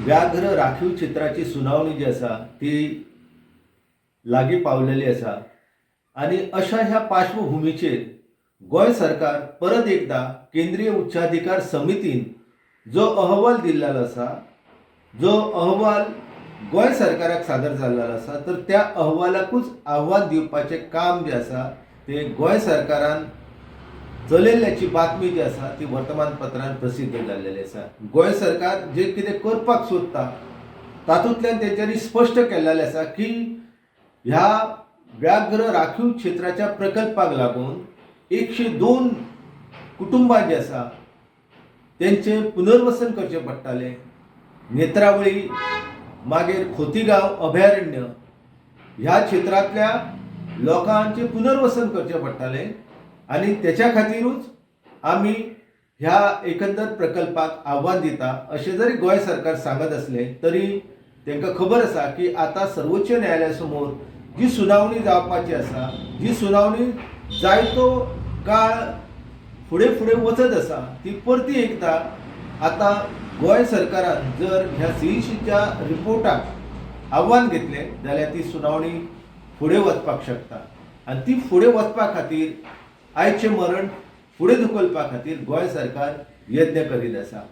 व्याघ्र राखीव क्षेत्राची सुनावणी जी आसा ती लागीं पावलेली आसा आणि अशा ह्या पार्श्वभूमीचेर गोंय सरकार परत एकदा केंद्रीय उच्चाधिकार समितीन जो अहवाल दिल्लो आसा, जो अहवाल गोंय सरकाराक सादर जाल्लो आसा, तर त्या अहवालाकूच आव्हान दिवपाचें काम जे आसा ते गोंय सरकारान चलयल्ल्याची बातमी जी आसा ती वर्तमानपत्रांत प्रसिद्ध जाल्लेली आसा। गोंय सरकार जे कितें करपाक सोदता तातूंतल्यान तेंच्यांनी स्पश्ट केल्लेलें आसा की ह्या व्याघ्र राखीव क्षेत्राच्या प्रकल्पाक लागून 102 कुटुंबां जी आसा तेंचे पुनर्वसन करचें पडटालें। नेत्रावळी मागीर खोतीगांव अभयारण्य ह्या क्षेत्रांतल्या लोकांचे पुनर्वसन करचें पडटालें आणि त्याच्या खातीरूच आमी ह्या एकंदर प्रकल्पाक आव्हान दिता अशें जरी गोंय सरकार सांगत असलें तरी तांकां खबर आसा की आतां सर्वोच्च न्यायालया समोर जी सुनावणी जावपाची आसा, जी सुनावणी जायतो काळ फुडें फुडें वचत आसा, ती परती एकदा आतां गोंय सरकारान जर ह्या CECच्या रिपोर्टाक आव्हान घेतलें जाल्यार ती सुनावणी फुडें वचपाक शकता आनी ती फुडें वचपा खातीर आयचें मरण फुडें धुकलपा खातीर गोंय सरकार यत्न करीत आसा।